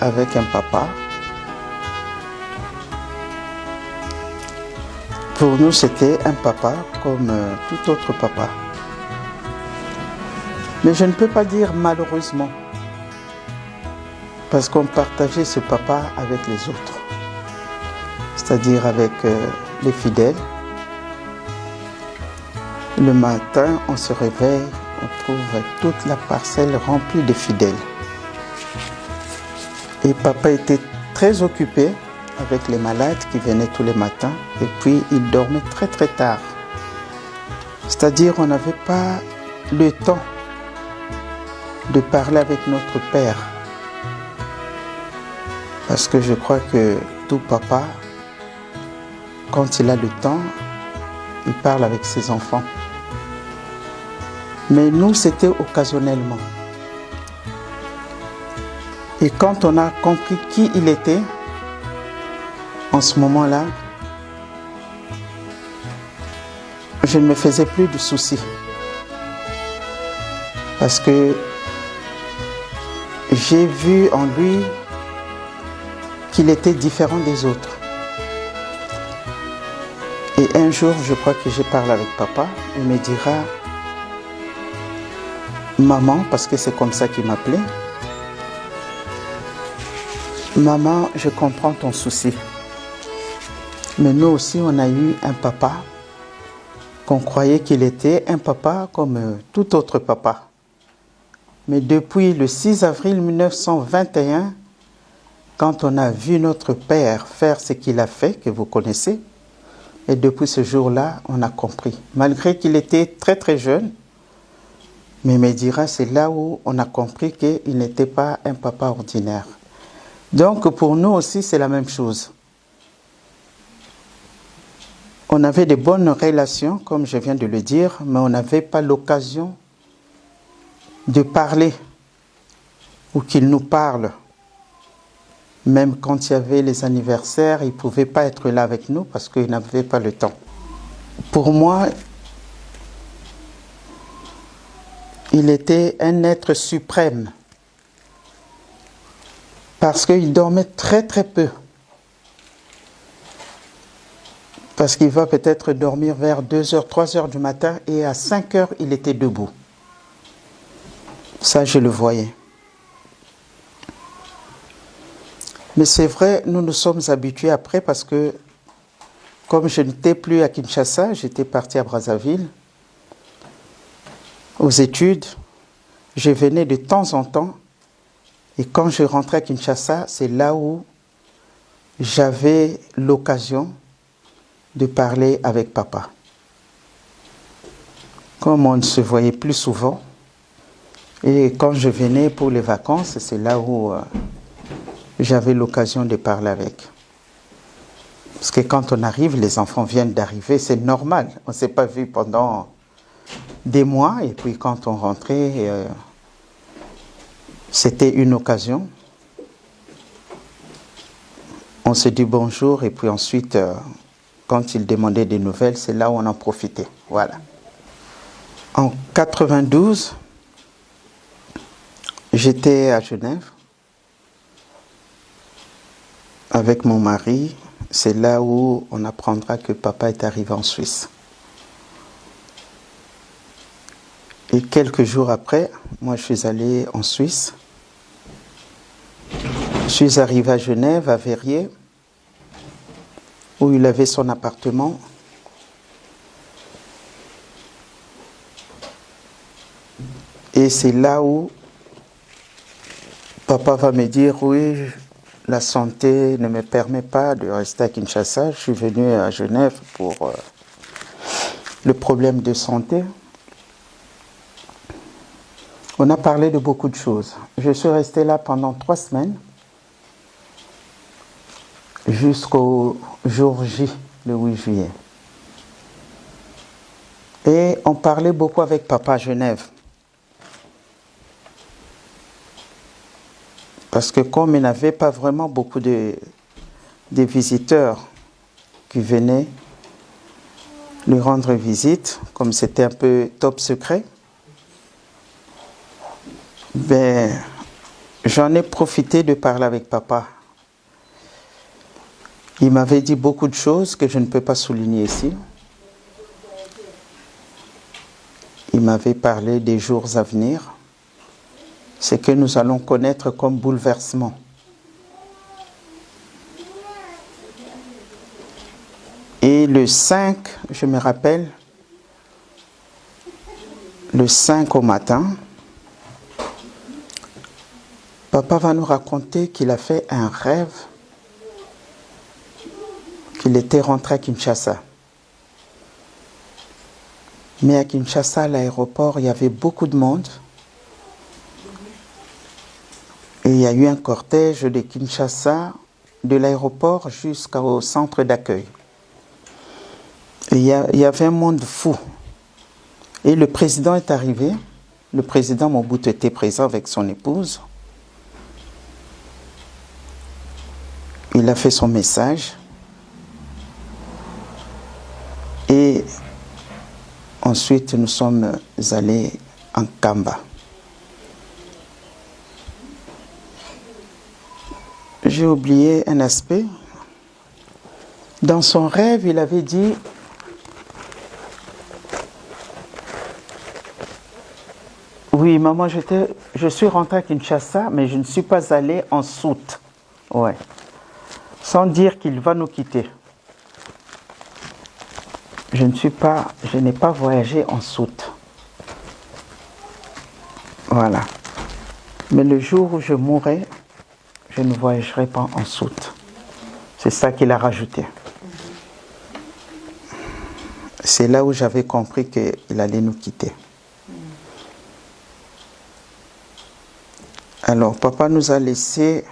avec un papa. Pour nous, c'était un papa comme tout autre papa. Mais je ne peux pas dire malheureusement, parce qu'on partageait ce papa avec les autres, c'est-à-dire avec les fidèles. Le matin, on se réveille, on trouve toute la parcelle remplie de fidèles. Et papa était très occupé avec les malades qui venaient tous les matins, et puis il dormait très très tard. C'est-à-dire on n'avait pas le temps de parler avec notre Père. Parce que je crois que tout papa, quand il a le temps, il parle avec ses enfants. Mais nous, c'était occasionnellement. Et quand on a compris qui il était, en ce moment-là, je ne me faisais plus de soucis. Parce que j'ai vu en lui qu'il était différent des autres. Et un jour, je crois que j'ai parlé avec papa, il me dira « Maman », parce que c'est comme ça qu'il m'appelait, « Maman, je comprends ton souci. Mais nous aussi, on a eu un papa qu'on croyait qu'il était un papa comme tout autre papa. Mais depuis le 6 avril 1921, quand on a vu notre Père faire ce qu'il a fait, que vous connaissez, et depuis ce jour-là, on a compris. Malgré qu'il était très très jeune, mais me dira, c'est là où on a compris qu'il n'était pas un papa ordinaire. Donc pour nous aussi, c'est la même chose. On avait de bonnes relations, comme je viens de le dire, mais on n'avait pas l'occasion de parler ou qu'il nous parle. Même quand il y avait les anniversaires, il ne pouvait pas être là avec nous parce qu'il n'avait pas le temps. Pour moi, il était un être suprême parce qu'il dormait très très peu. Parce qu'il va peut-être dormir vers 2h, 3h du matin et à 5h, il était debout. Ça, je le voyais. Mais c'est vrai, nous nous sommes habitués après parce que comme je n'étais plus à Kinshasa, j'étais parti à Brazzaville aux études. Je venais de temps en temps et quand je rentrais à Kinshasa, c'est là où j'avais l'occasion de parler avec papa. Comme on ne se voyait plus souvent, et quand je venais pour les vacances, c'est là où j'avais l'occasion de parler avec. Parce que quand on arrive, les enfants viennent d'arriver, c'est normal. On ne s'est pas vu pendant des mois, et puis quand on rentrait, c'était une occasion. On se dit bonjour, et puis ensuite, quand ils demandaient des nouvelles, c'est là où on en profitait. Voilà. En 92, j'étais à Genève avec mon mari. C'est là où on apprendra que papa est arrivé en Suisse. Et quelques jours après, moi je suis allé en Suisse. Je suis arrivé à Genève, à Verrières, où il avait son appartement. Et c'est là où papa va me dire, oui, la santé ne me permet pas de rester à Kinshasa. Je suis venu à Genève pour le problème de santé. On a parlé de beaucoup de choses. Je suis resté là pendant 3 semaines, jusqu'au jour J, le 8 juillet. Et on parlait beaucoup avec papa à Genève. Parce que comme il n'avait pas vraiment beaucoup de visiteurs qui venaient lui rendre visite, comme c'était un peu top secret, ben, j'en ai profité de parler avec papa. Il m'avait dit beaucoup de choses que je ne peux pas souligner ici. Il m'avait parlé des jours à venir, ce que nous allons connaître comme bouleversement. Et le 5, je me rappelle, le 5 au matin, papa va nous raconter qu'il a fait un rêve, qu'il était rentré à Kinshasa. Mais à Kinshasa, à l'aéroport, il y avait beaucoup de monde. Et il y a eu un cortège de Kinshasa, de l'aéroport jusqu'au centre d'accueil. Et il y avait un monde fou. Et le président est arrivé. Le président Mobutu était présent avec son épouse. Il a fait son message. Et ensuite, nous sommes allés en Kamba. J'ai oublié un aspect. Dans son rêve, il avait dit: oui, maman, je suis rentré à Kinshasa, mais je ne suis pas allé en soute. Ouais. Sans dire qu'il va nous quitter. Je n'ai pas voyagé en soute. Voilà. Mais le jour où je mourrai, je ne voyagerai pas en soute. C'est ça qu'il a rajouté. C'est là où j'avais compris qu'il allait nous quitter. Alors, papa nous a laissé,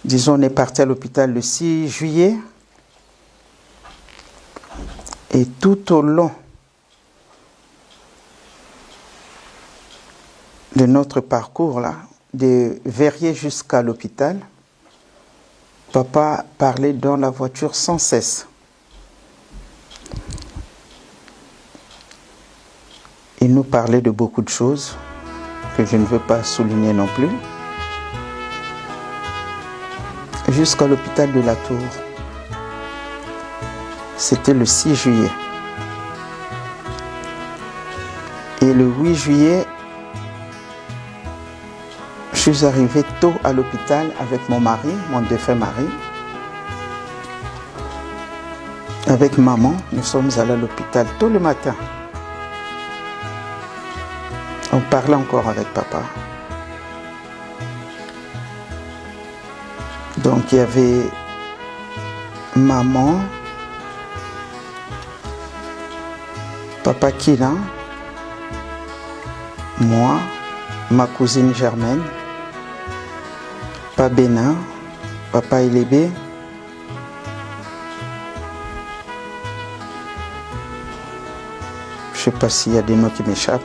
disons, on est parti à l'hôpital le 6 juillet. Et tout au long de notre parcours, là, de Verrier jusqu'à l'hôpital, papa parlait dans la voiture sans cesse. Il nous parlait de beaucoup de choses que je ne veux pas souligner non plus. Jusqu'à l'hôpital de la Tour. C'était le 6 juillet. Et le 8 juillet, je suis arrivé tôt à l'hôpital avec mon mari, mon défunt mari. Avec maman, nous sommes allés à l'hôpital tôt le matin. On parlait encore avec papa. Donc il y avait maman, papa Kila, moi, ma cousine Germaine, papa Bénin, papa Elébé, je ne sais pas s'il y a des noms qui m'échappent.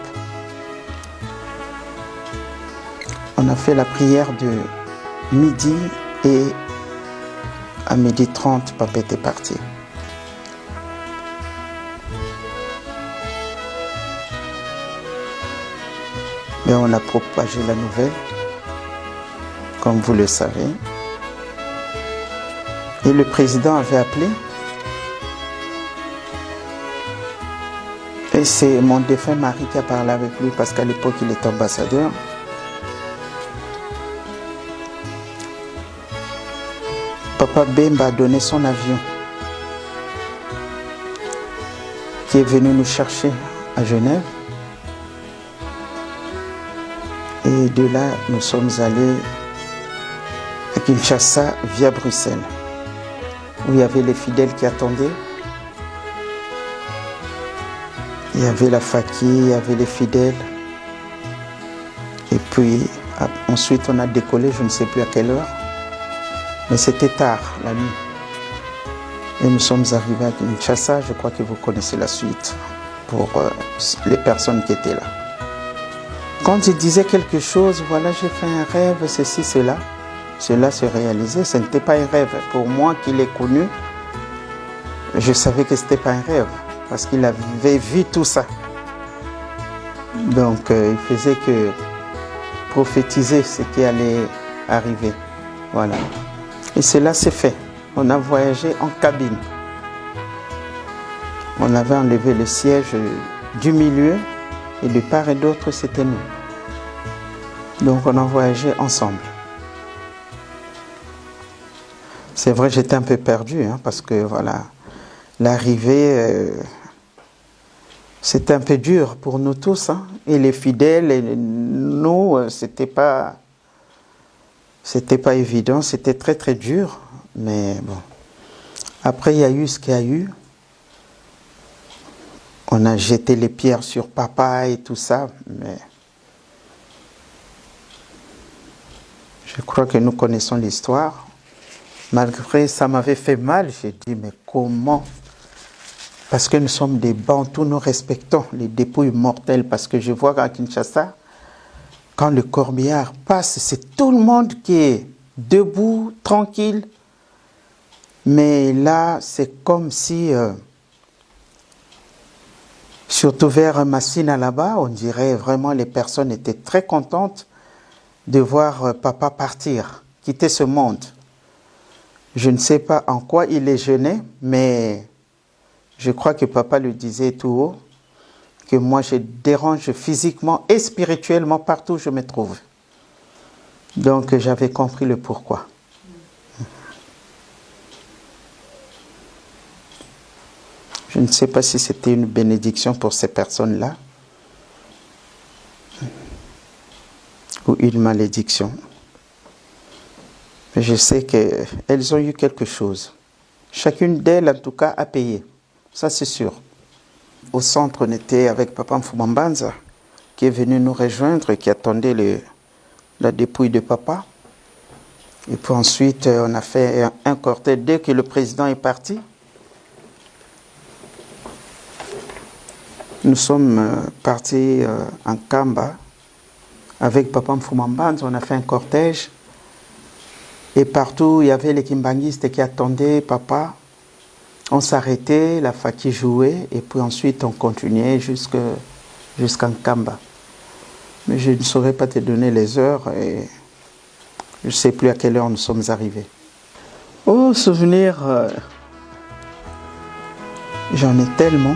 On a fait la prière de midi et à 12h30, papa était parti. Mais on a propagé la nouvelle, comme vous le savez. Et le président avait appelé. Et c'est mon défunt mari qui a parlé avec lui parce qu'à l'époque, il était ambassadeur. Papa Bemba a donné son avion qui est venu nous chercher à Genève. Et de là, nous sommes allés à Kinshasa via Bruxelles, où il y avait les fidèles qui attendaient. Il y avait la Faki, il y avait les fidèles. Et puis, ensuite, on a décollé, je ne sais plus à quelle heure. Mais c'était tard, la nuit. Et nous sommes arrivés à Kinshasa, je crois que vous connaissez la suite, pour les personnes qui étaient là. Quand il disait quelque chose, voilà, j'ai fait un rêve, ceci, cela, cela se réalisait. Ce n'était pas un rêve. Pour moi qui l'ai connu, je savais que ce n'était pas un rêve, parce qu'il avait vu tout ça. Donc, il faisait que prophétisé ce qui allait arriver. Voilà. Et cela s'est fait. On a voyagé en cabine. On avait enlevé le siège du milieu et de part et d'autre, c'était nous. Donc on a voyagé ensemble. C'est vrai, j'étais un peu perdu, hein, parce que voilà, l'arrivée, c'était un peu dur pour nous tous, hein, et les fidèles, et nous, c'était pas évident, c'était très très dur, mais bon. Après, il y a eu ce qu'il y a eu. On a jeté les pierres sur papa et tout ça, mais je crois que nous connaissons l'histoire. Malgré ça m'avait fait mal, j'ai dit, mais comment? Parce que nous sommes des Bantous, nous respectons les dépouilles mortelles, parce que je vois qu'à Kinshasa, quand le corbillard passe, c'est tout le monde qui est debout, tranquille. Mais là, c'est comme si, surtout vers Massina là-bas, on dirait vraiment les personnes étaient très contentes de voir papa partir, quitter ce monde. Je ne sais pas en quoi il est gêné, mais je crois que papa le disait tout haut, que moi je dérange physiquement et spirituellement partout où je me trouve. Donc j'avais compris le pourquoi. Je ne sais pas si c'était une bénédiction pour ces personnes-là ou une malédiction. Mais je sais qu'elles ont eu quelque chose. Chacune d'elles, en tout cas, a payé. Ça, c'est sûr. Au centre, on était avec Papa Mfumambanza, qui est venu nous rejoindre et qui attendait la dépouille de papa. Et puis ensuite, on a fait un cortège. Dès que le président est parti, nous sommes partis en Kamba avec Papa Mfumambanza. On a fait un cortège. Et partout, il y avait les kimbangistes qui attendaient papa. On s'arrêtait, la faki jouait, et puis ensuite on continuait jusqu'en Kamba. Mais je ne saurais pas te donner les heures, et je ne sais plus à quelle heure nous sommes arrivés. Oh, souvenir, j'en ai tellement,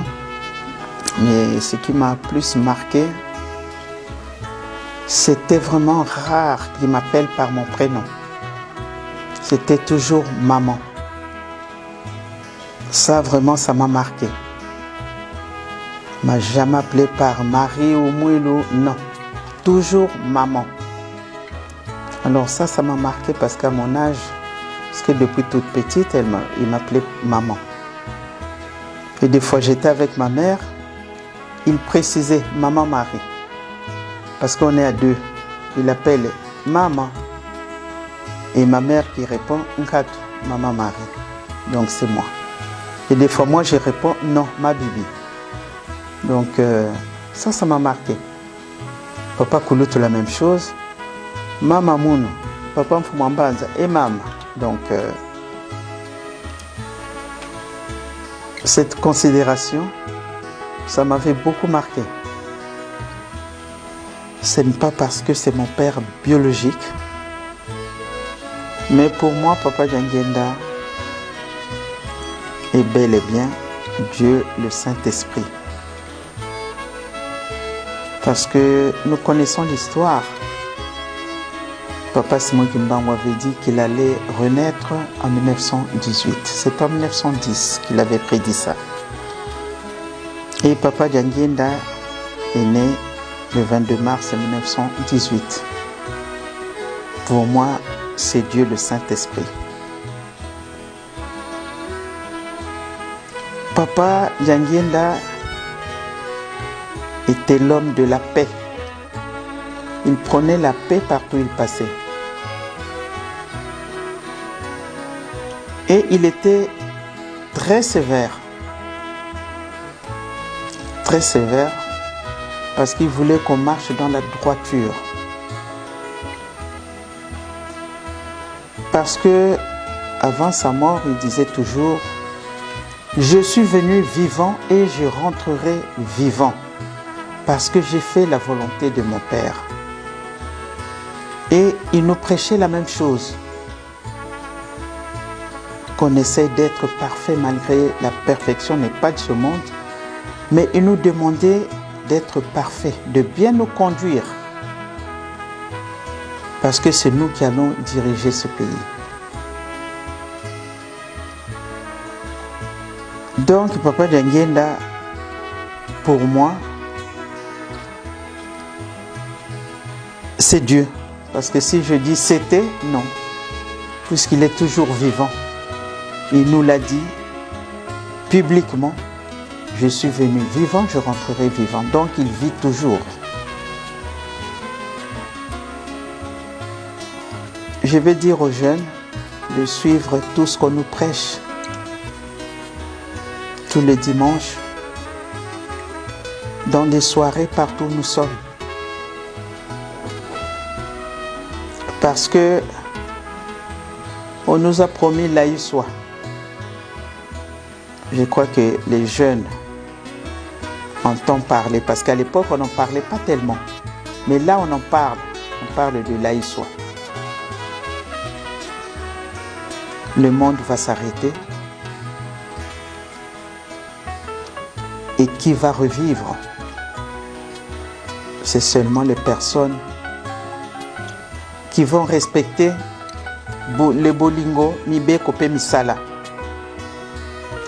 mais ce qui m'a plus marqué, c'était vraiment rare qu'il m'appelle par mon prénom. C'était toujours maman. Ça, vraiment, ça m'a marqué. Il ne m'a jamais appelé par Marie ou Mouilou, non. Toujours maman. Alors ça m'a marqué parce qu'à mon âge, parce que depuis toute petite, il m'appelait maman. Et des fois, j'étais avec ma mère, il précisait maman Marie. Parce qu'on est à deux. Il appelle maman. Et ma mère qui répond, Nkatu, maman Marie. Donc c'est moi. Et des fois, moi, je réponds, non, ma bibi. Donc ça m'a marqué. Papa Kouloutou, la même chose. Maman Mounou, Papa Mfumambanza et maman. Donc cette considération, ça m'avait beaucoup marqué. Ce n'est pas parce que c'est mon père biologique. Mais pour moi, Papa Dianguenda est bel et bien Dieu le Saint-Esprit. Parce que nous connaissons l'histoire. Papa Simon Kimbangu avait dit qu'il allait renaître en 1918. C'est en 1910 qu'il avait prédit ça. Et Papa Dianguenda est né le 22 mars 1918. Pour moi, c'est Dieu le Saint-Esprit. Papa Dianguenda était l'homme de la paix. Il prenait la paix partout où il passait. Et il était très sévère. Très sévère parce qu'il voulait qu'on marche dans la droiture. Parce que avant sa mort, il disait toujours « Je suis venu vivant et je rentrerai vivant parce que j'ai fait la volonté de mon Père. » Et il nous prêchait la même chose. Qu'on essaie d'être parfait malgré la perfection n'est pas de ce monde. Mais il nous demandait d'être parfait, de bien nous conduire. Parce que c'est nous qui allons diriger ce pays. Donc, Papa Dianguenda, pour moi, c'est Dieu. Parce que si je dis c'était, non. Puisqu'il est toujours vivant. Il nous l'a dit publiquement. Je suis venu vivant, je rentrerai vivant. Donc, il vit toujours. Je vais dire aux jeunes de suivre tout ce qu'on nous prêche tous les dimanches, dans des soirées partout où nous sommes. Parce que on nous a promis l'Aïswa. Je crois que les jeunes entendent parler, parce qu'à l'époque on n'en parlait pas tellement. Mais là on en parle, on parle de l'Aïswa. Le monde va s'arrêter. Et qui va revivre? C'est seulement les personnes qui vont respecter le bolingo, mibe kope misala.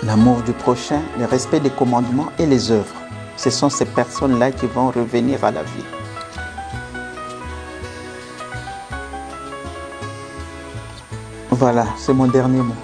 L'amour du prochain, le respect des commandements et les œuvres. Ce sont ces personnes-là qui vont revenir à la vie. Voilà, c'est mon dernier mot.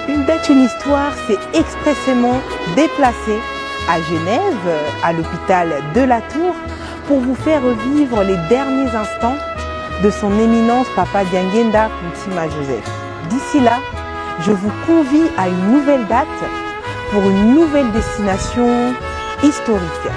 Une date, une histoire s'est expressément déplacée à Genève, à l'hôpital de la Tour, pour vous faire revivre les derniers instants de son éminence Papa Dianguenda Kuntima Joseph. D'ici là, je vous convie à une nouvelle date pour une nouvelle destination historique.